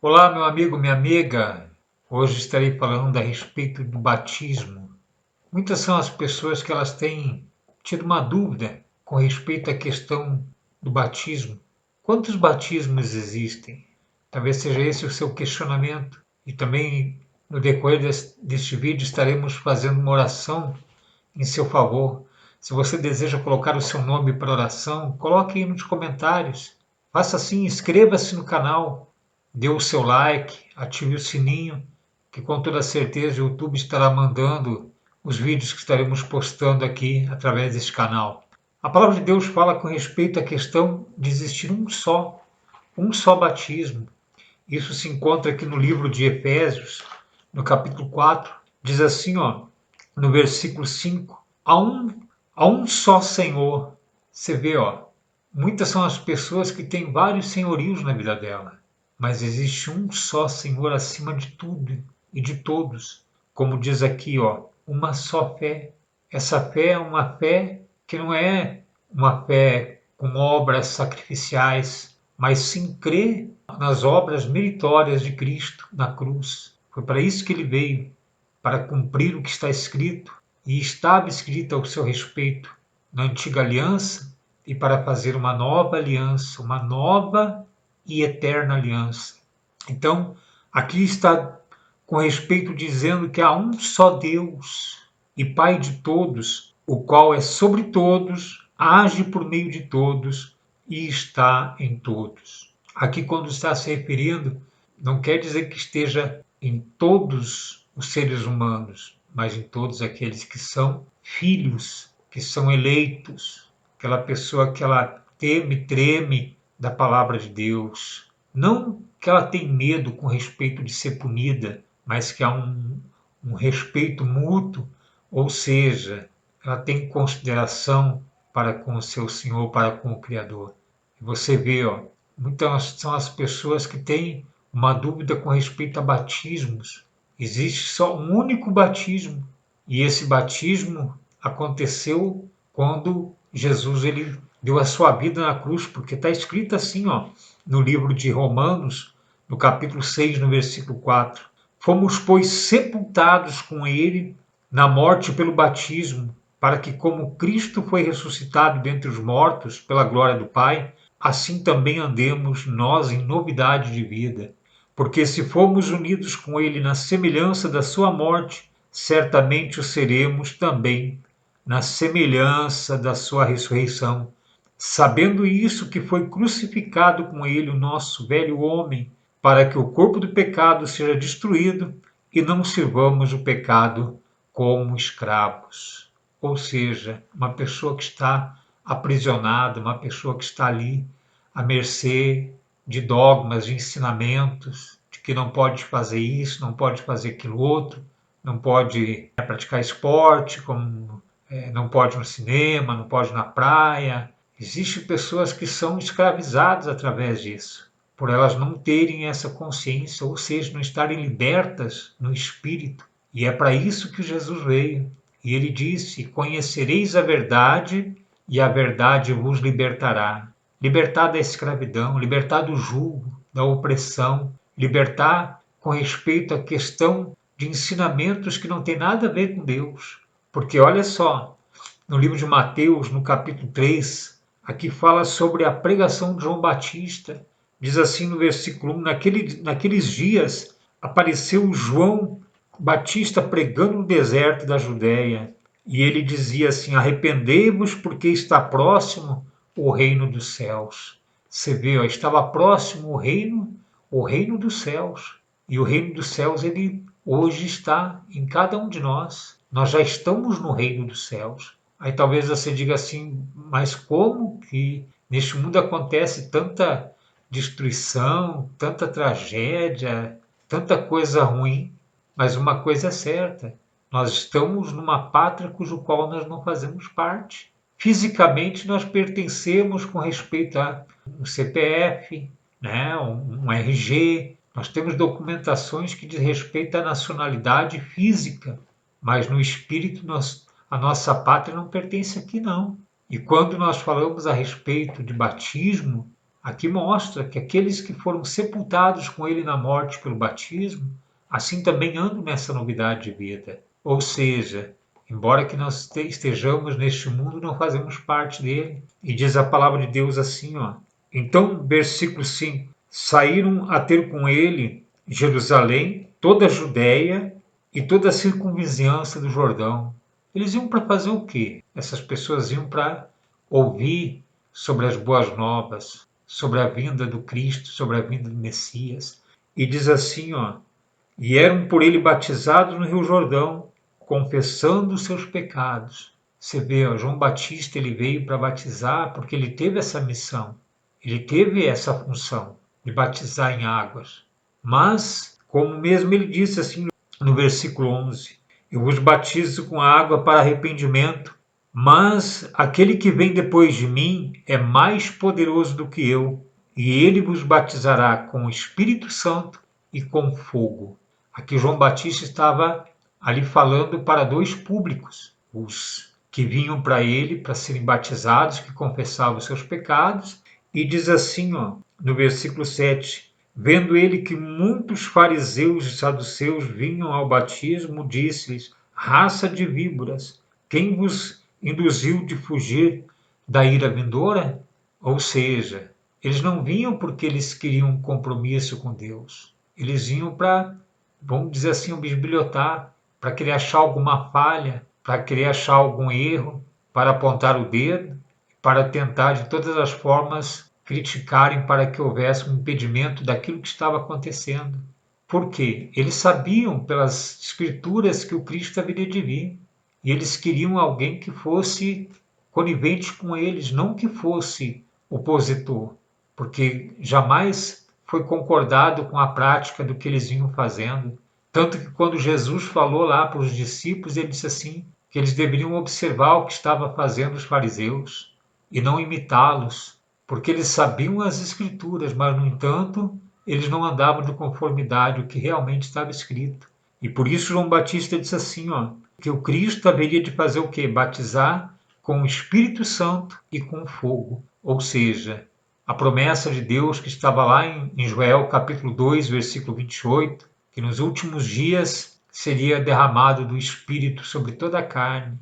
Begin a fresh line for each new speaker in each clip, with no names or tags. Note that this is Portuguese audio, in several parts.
Olá, meu amigo, minha amiga. Hoje estarei falando a respeito do batismo. Muitas são as pessoas que elas têm tido uma dúvida com respeito à questão do batismo. Quantos batismos existem? Talvez seja esse o seu questionamento. E também, no decorrer deste vídeo, estaremos fazendo uma oração em seu favor. Se você deseja colocar o seu nome para oração, coloque aí nos comentários. Faça assim, inscreva-se no canal, dê o seu like, ative o sininho, que com toda certeza o YouTube estará mandando os vídeos que estaremos postando aqui através deste canal. A palavra de Deus fala com respeito à questão de existir um só batismo. Isso se encontra aqui no livro de Efésios, no capítulo 4, diz assim, no versículo 5, há um só Senhor. Você vê, muitas são as pessoas que têm vários senhorios na vida dela, mas existe um só Senhor acima de tudo e de todos. Como diz aqui, uma só fé. Essa fé é uma fé que não é uma fé com obras sacrificiais, mas sim crer nas obras meritórias de Cristo na cruz. Foi para isso que ele veio, para cumprir o que está escrito, e estava escrito ao seu respeito na antiga aliança, e para fazer uma nova aliança, uma nova e eterna aliança. Então, aqui está com respeito dizendo que há um só Deus e Pai de todos, o qual é sobre todos, age por meio de todos e está em todos. Aqui, quando está se referindo, não quer dizer que esteja em todos os seres humanos, mas em todos aqueles que são filhos, que são eleitos, aquela pessoa que ela teme, treme da palavra de Deus. Não que ela tem medo com respeito de ser punida, mas que há um respeito mútuo, ou seja, ela tem consideração para com o seu Senhor, para com o Criador. E você vê, muitas são as pessoas que têm uma dúvida com respeito a batismos. Existe só um único batismo, e esse batismo aconteceu quando Jesus ele deu a sua vida na cruz, porque está escrito assim, no livro de Romanos, no capítulo 6, no versículo 4. Fomos, pois, sepultados com ele na morte pelo batismo, para que, como Cristo foi ressuscitado dentre os mortos pela glória do Pai, assim também andemos nós em novidade de vida. Porque se formos unidos com ele na semelhança da sua morte, certamente o seremos também na semelhança da sua ressurreição. Sabendo isso, que foi crucificado com ele o nosso velho homem, para que o corpo do pecado seja destruído e não sirvamos o pecado como escravos. Ou seja, uma pessoa que está aprisionada, uma pessoa que está ali à mercê de dogmas, de ensinamentos, de que não pode fazer isso, não pode fazer aquilo outro, não pode praticar esporte, como não pode ir no cinema, não pode ir na praia. Existem pessoas que são escravizadas através disso, por elas não terem essa consciência, ou seja, não estarem libertas no espírito. E é para isso que Jesus veio. E ele disse: conhecereis a verdade, e a verdade vos libertará. Libertar da escravidão, libertar do jugo, da opressão, libertar com respeito à questão de ensinamentos que não tem nada a ver com Deus. Porque olha só, no livro de Mateus, no capítulo 3, aqui fala sobre a pregação de João Batista. Diz assim no versículo 1, naqueles dias apareceu João Batista pregando no deserto da Judéia, e ele dizia assim: arrependei-vos porque está próximo o reino dos céus. Você vê, estava próximo o reino dos céus. E o reino dos céus, ele hoje está em cada um de nós. Nós já estamos no reino dos céus. Aí talvez você diga assim, mas como que neste mundo acontece tanta destruição, tanta tragédia, tanta coisa ruim? Mas uma coisa é certa, nós estamos numa pátria cujo qual nós não fazemos parte. Fisicamente nós pertencemos com respeito a um CPF, né, um RG, nós temos documentações que diz respeito à nacionalidade física, mas no espírito a nossa pátria não pertence aqui não. E quando nós falamos a respeito de batismo, aqui mostra que aqueles que foram sepultados com ele na morte pelo batismo, assim também andam nessa novidade de vida. Ou seja, embora que nós estejamos neste mundo, não fazemos parte dele. E diz a palavra de Deus assim, ó. Então, versículo 5, saíram a ter com ele Jerusalém, toda a Judéia e toda a circunvizinhança do Jordão. Eles iam para fazer o quê? Essas pessoas iam para ouvir sobre as boas novas, sobre a vinda do Cristo, sobre a vinda do Messias. E diz assim, ó, e eram por ele batizados no Rio Jordão, confessando os seus pecados. Você vê, ó, João Batista ele veio para batizar porque ele teve essa missão, ele teve essa função de batizar em águas. Mas, como mesmo ele disse assim no versículo 11, eu vos batizo com água para arrependimento, mas aquele que vem depois de mim é mais poderoso do que eu, e ele vos batizará com o Espírito Santo e com fogo. Aqui João Batista estava ali falando para dois públicos, os que vinham para ele para serem batizados, que confessavam os seus pecados, e diz assim, ó, no versículo 7, vendo ele que muitos fariseus e saduceus vinham ao batismo, disse-lhes, raça de víboras, quem vos induziu de fugir da ira vindoura? Ou seja, eles não vinham porque eles queriam um compromisso com Deus. Eles vinham para, vamos dizer assim, bisbilhotar, para querer achar alguma falha, para querer achar algum erro, para apontar o dedo, para tentar de todas as formas criticarem para que houvesse um impedimento daquilo que estava acontecendo. Por quê? Eles sabiam pelas escrituras que o Cristo haveria de vir. E eles queriam alguém que fosse conivente com eles, não que fosse opositor, porque jamais foi concordado com a prática do que eles vinham fazendo. Tanto que quando Jesus falou lá para os discípulos, ele disse assim, que eles deveriam observar o que estava fazendo os fariseus e não imitá-los, porque eles sabiam as escrituras, mas, no entanto, eles não andavam de conformidade ao que realmente estava escrito. E por isso João Batista disse assim, ó, que o Cristo haveria de fazer o quê? Batizar com o Espírito Santo e com fogo. Ou seja, a promessa de Deus que estava lá em Joel capítulo 2, versículo 28, que nos últimos dias seria derramado do Espírito sobre toda a carne.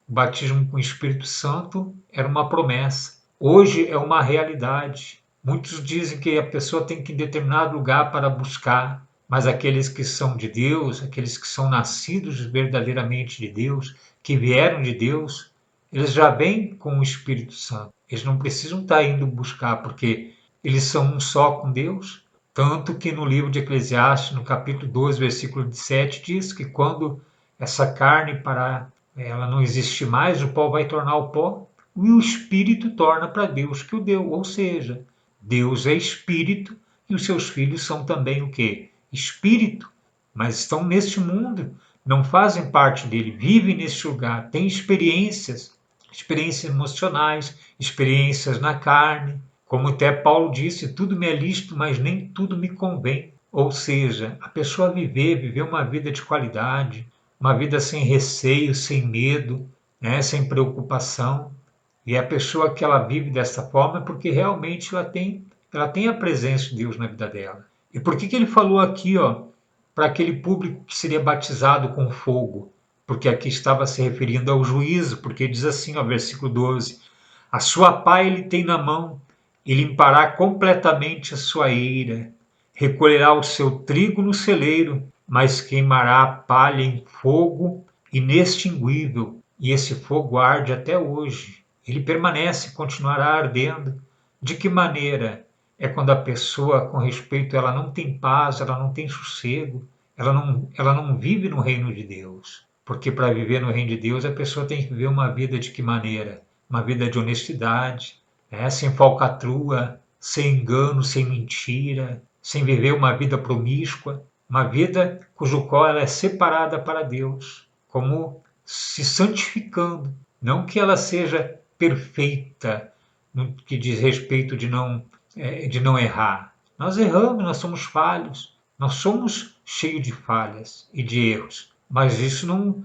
O batismo com o Espírito Santo era uma promessa. Hoje é uma realidade. Muitos dizem que a pessoa tem que ir em determinado lugar para buscar, mas aqueles que são de Deus, aqueles que são nascidos verdadeiramente de Deus, que vieram de Deus, eles já vêm com o Espírito Santo. Eles não precisam estar indo buscar, porque eles são um só com Deus. Tanto que no livro de Eclesiastes, no capítulo 12, versículo 7, diz que quando essa carne parar, ela não existe mais, o pó vai tornar o pó, e o Espírito torna para Deus que o deu. Ou seja, Deus é Espírito e os seus filhos são também o quê? Espírito, mas estão neste mundo, não fazem parte dele, vivem neste lugar, têm experiências emocionais, experiências na carne. Como até Paulo disse, tudo me é lícito, mas nem tudo me convém. Ou seja, a pessoa viver uma vida de qualidade, uma vida sem receio, sem medo, né, sem preocupação. E a pessoa que ela vive dessa forma é porque realmente ela tem a presença de Deus na vida dela. E por que ele falou aqui, ó, para aquele público que seria batizado com fogo? Porque aqui estava se referindo ao juízo, porque diz assim, ó, versículo 12, a sua pá ele tem na mão, e limpará completamente a sua eira, recolherá o seu trigo no celeiro, mas queimará a palha em fogo inextinguível, e esse fogo arde até hoje. Ele permanece, continuará ardendo. De que maneira? É quando a pessoa, com respeito, ela não tem paz, ela não tem sossego, ela não vive no reino de Deus. Porque para viver no reino de Deus, a pessoa tem que viver uma vida de que maneira? Uma vida de honestidade, sem falcatrua, sem engano, sem mentira, sem viver uma vida promíscua, uma vida cujo qual ela é separada para Deus, como se santificando. Não que ela seja perfeita no que diz respeito de não errar. Nós erramos, nós somos falhos, nós somos cheios de falhas e de erros, mas isso não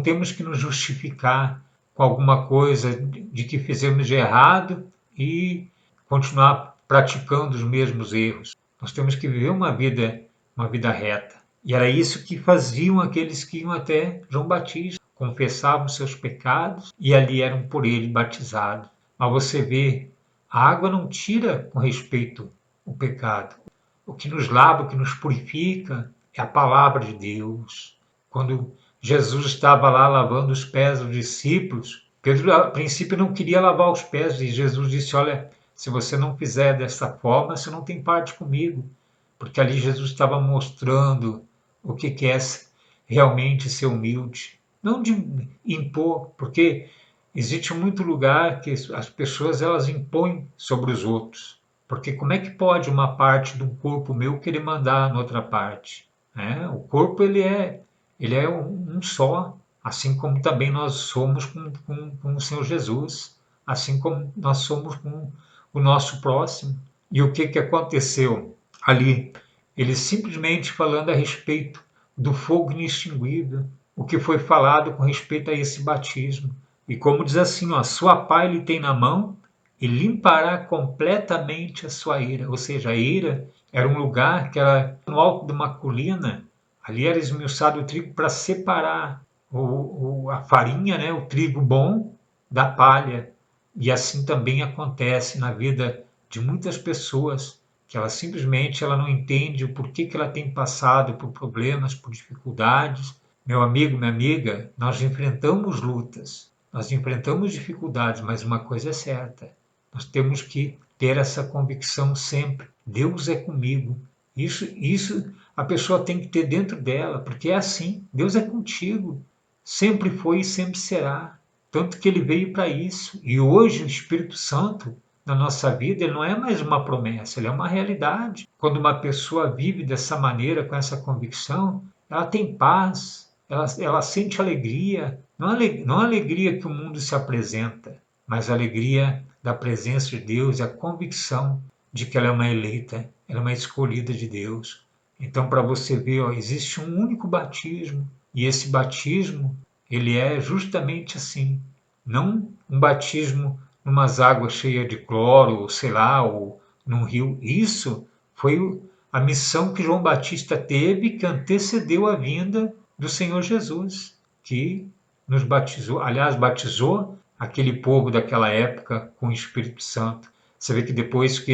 temos que nos justificar com alguma coisa de que fizemos de errado e continuar praticando os mesmos erros. Nós temos que viver uma vida reta. E era isso que faziam aqueles que iam até João Batista, confessavam seus pecados e ali eram por ele batizados. Mas você vê, a água não tira com respeito o pecado. O que nos lava, o que nos purifica é a palavra de Deus. Quando Jesus estava lá lavando os pés dos discípulos, Pedro a princípio não queria lavar os pés e Jesus disse: olha, se você não fizer dessa forma, você não tem parte comigo. Porque ali Jesus estava mostrando o que é realmente ser humilde. Não de impor, porque existe muito lugar que as pessoas elas impõem sobre os outros. Porque como é que pode uma parte do corpo meu querer mandar na outra parte? Né? O corpo ele é um só, assim como também nós somos com o Senhor Jesus, assim como nós somos com o nosso próximo. E o que aconteceu ali? Ele simplesmente falando a respeito do fogo inextinguível, o que foi falado com respeito a esse batismo. E como diz assim, ó, sua pá ele tem na mão e limpará completamente a sua ira. Ou seja, a ira era um lugar que era no alto de uma colina, ali era esmiuçado o trigo para separar a farinha, né, o trigo bom, da palha. E assim também acontece na vida de muitas pessoas, que ela não entende o porquê que ela tem passado por problemas, por dificuldades. Meu amigo, minha amiga, nós enfrentamos lutas, nós enfrentamos dificuldades, mas uma coisa é certa, nós temos que ter essa convicção sempre. Deus é comigo. Isso a pessoa tem que ter dentro dela, porque é assim. Deus é contigo. Sempre foi e sempre será. Tanto que ele veio para isso. E hoje o Espírito Santo na nossa vida ele não é mais uma promessa, ele é uma realidade. Quando uma pessoa vive dessa maneira, com essa convicção, ela tem paz, ela sente alegria. Não a alegria que o mundo se apresenta, mas a alegria da presença de Deus e a convicção de que ela é uma eleita, ela é uma escolhida de Deus. Então, para você ver, ó, existe um único batismo, e esse batismo, ele é justamente assim, não um batismo numas águas cheias de cloro, ou sei lá, ou num rio. Isso foi a missão que João Batista teve, que antecedeu a vinda do Senhor Jesus, que nos batizou, aliás, batizou aquele povo daquela época com o Espírito Santo. Você vê que depois que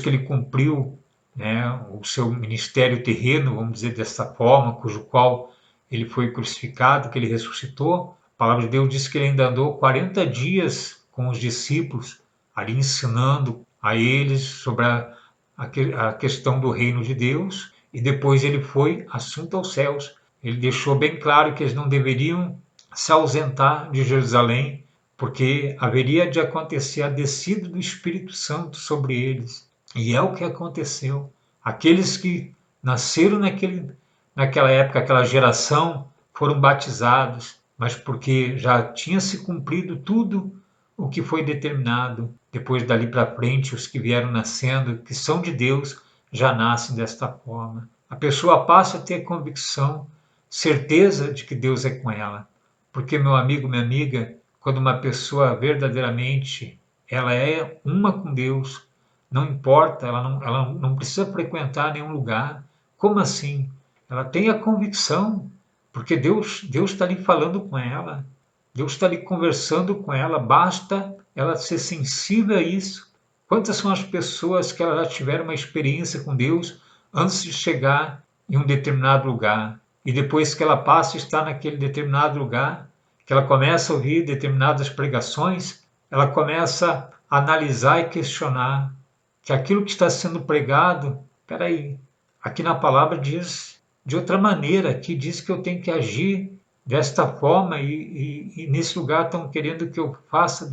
ele cumpriu, né, o seu ministério terreno, vamos dizer dessa forma, cujo qual ele foi crucificado, que ele ressuscitou, a palavra de Deus diz que ele ainda andou 40 dias com os discípulos, ali ensinando a eles sobre a questão do reino de Deus, e depois ele foi assunto aos céus. Ele deixou bem claro que eles não deveriam se ausentar de Jerusalém, porque haveria de acontecer a descida do Espírito Santo sobre eles. E é o que aconteceu. Aqueles que nasceram naquela época, aquela geração, foram batizados, mas porque já tinha se cumprido tudo o que foi determinado. Depois dali para frente, os que vieram nascendo, que são de Deus, já nascem desta forma. A pessoa passa a ter convicção, certeza de que Deus é com ela. Porque, meu amigo, minha amiga, quando uma pessoa verdadeiramente ela é uma com Deus, não importa, ela não precisa frequentar nenhum lugar. Como assim? Ela tem a convicção, porque Deus está ali falando com ela, Deus está ali conversando com ela, basta ela ser sensível a isso. Quantas são as pessoas que elas já tiveram uma experiência com Deus antes de chegar em um determinado lugar? E depois que ela passa a estar naquele determinado lugar, que ela começa a ouvir determinadas pregações, ela começa a analisar e questionar que aquilo que está sendo pregado, peraí, aqui na palavra diz de outra maneira, aqui diz que eu tenho que agir desta forma e nesse lugar estão querendo que eu faça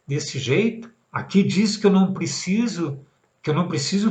desse jeito. Aqui diz que eu não preciso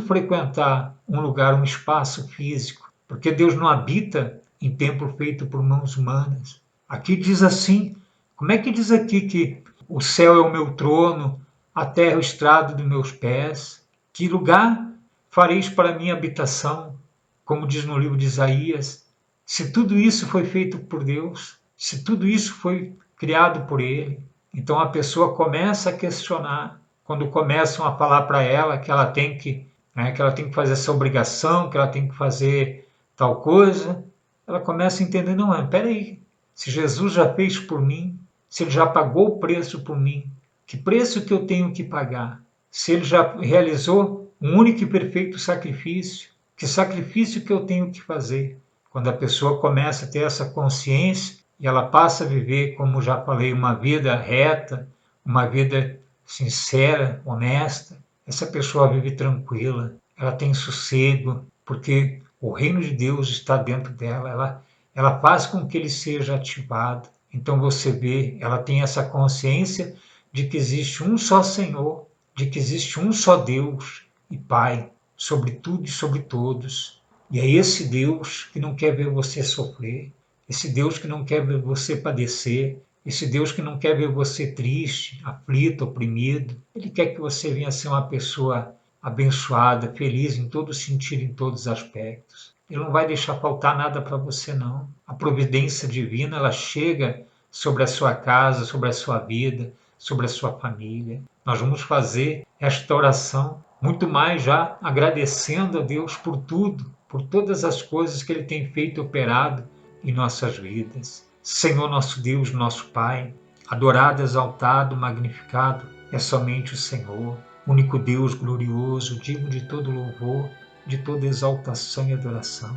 frequentar um lugar, um espaço físico, porque Deus não habita em templo feito por mãos humanas. Aqui diz assim, como é que diz aqui que o céu é o meu trono, a terra é o estrado dos meus pés? Que lugar fareis para minha habitação? Como diz no livro de Isaías, se tudo isso foi feito por Deus, se tudo isso foi criado por Ele, então a pessoa começa a questionar quando começam a falar para ela que ela tem que, né, que ela tem que fazer essa obrigação, que ela tem que fazer tal coisa, ela começa a entender, não, peraí, se Jesus já fez por mim, se ele já pagou o preço por mim, que preço que eu tenho que pagar? Se ele já realizou um único e perfeito sacrifício, que sacrifício que eu tenho que fazer? Quando a pessoa começa a ter essa consciência e ela passa a viver, como já falei, uma vida reta, uma vida sincera, honesta, essa pessoa vive tranquila, ela tem sossego, porque o reino de Deus está dentro dela, ela faz com que ele seja ativado. Então você vê, ela tem essa consciência de que existe um só Senhor, de que existe um só Deus e Pai, sobre tudo e sobre todos. E é esse Deus que não quer ver você sofrer, esse Deus que não quer ver você padecer, esse Deus que não quer ver você triste, aflito, oprimido. Ele quer que você venha ser uma pessoa abençoada, feliz em todo sentido, em todos os aspectos. Ele não vai deixar faltar nada para você, não. A providência divina, ela chega sobre a sua casa, sobre a sua vida, sobre a sua família. Nós vamos fazer esta oração muito mais já agradecendo a Deus por tudo, por todas as coisas que Ele tem feito e operado em nossas vidas. Senhor nosso Deus, nosso Pai, adorado, exaltado, magnificado é somente o Senhor, único Deus glorioso, digno de todo louvor, de toda exaltação e adoração.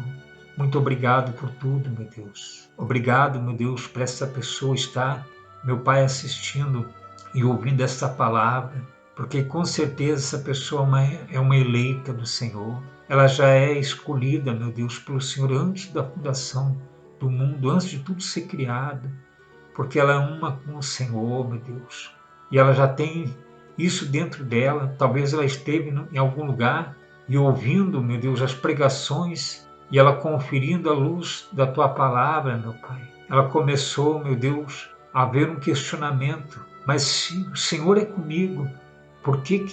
Muito obrigado por tudo, meu Deus. Obrigado, meu Deus, por essa pessoa estar, meu Pai, assistindo e ouvindo esta palavra, porque com certeza essa pessoa é uma eleita do Senhor. Ela já é escolhida, meu Deus, pelo Senhor antes da fundação do mundo, antes de tudo ser criado, porque ela é uma com o Senhor, meu Deus. E ela já tem isso dentro dela. Talvez ela esteve em algum lugar e ouvindo, meu Deus, as pregações e ela conferindo a luz da tua palavra, meu Pai. Ela começou, meu Deus, a haver um questionamento. Mas se o Senhor é comigo, por que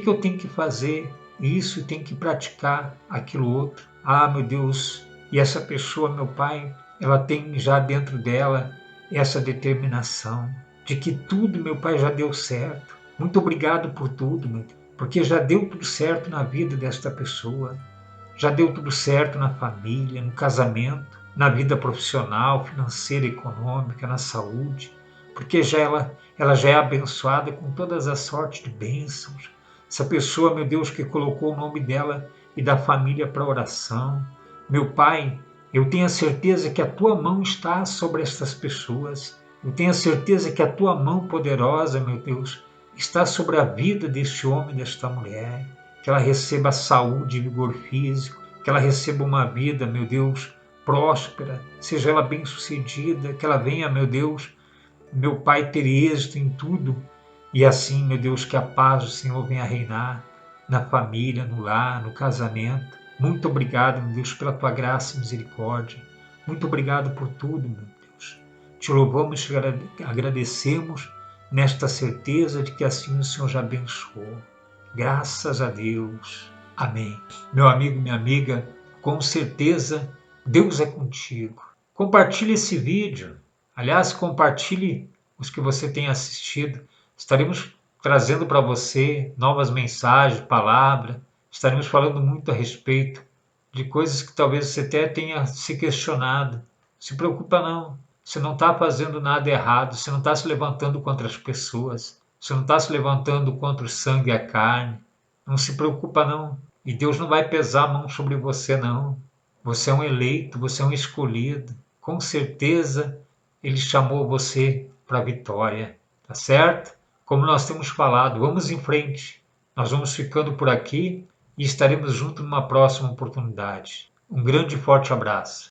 eu tenho que fazer isso e tenho que praticar aquilo outro? Ah, meu Deus, e essa pessoa, meu Pai, ela tem já dentro dela essa determinação de que tudo, meu Pai, já deu certo. Muito obrigado por tudo, meu Deus, porque já deu tudo certo na vida desta pessoa, já deu tudo certo na família, no casamento, na vida profissional, financeira, econômica, na saúde, porque ela já é abençoada com todas as sortes de bênçãos. Essa pessoa, meu Deus, que colocou o nome dela e da família para oração. Meu Pai, eu tenho a certeza que a tua mão está sobre estas pessoas. Eu tenho a certeza que a tua mão poderosa, meu Deus, está sobre a vida deste homem e desta mulher. Que ela receba saúde e vigor físico, que ela receba uma vida, meu Deus, próspera, seja ela bem-sucedida, que ela venha, meu Deus, meu Pai, ter êxito em tudo. E assim, meu Deus, que a paz do Senhor venha reinar na família, no lar, no casamento. Muito obrigado, meu Deus, pela tua graça e misericórdia. Muito obrigado por tudo, meu Deus. Te louvamos e agradecemos nesta certeza de que assim o Senhor já abençoou. Graças a Deus. Amém. Meu amigo, minha amiga, com certeza Deus é contigo. Compartilhe esse vídeo. Aliás, compartilhe os que você tem assistido. Estaremos trazendo para você novas mensagens, palavras. Estaremos falando muito a respeito de coisas que talvez você até tenha se questionado. Se preocupa não. Você não está fazendo nada errado. Você não está se levantando contra as pessoas. Você não está se levantando contra o sangue e a carne. Não se preocupa não. E Deus não vai pesar a mão sobre você não. Você é um eleito, você é um escolhido. Com certeza Ele chamou você para a vitória. Tá certo? Como nós temos falado, vamos em frente. Nós vamos ficando por aqui e estaremos juntos numa próxima oportunidade. Um grande e forte abraço.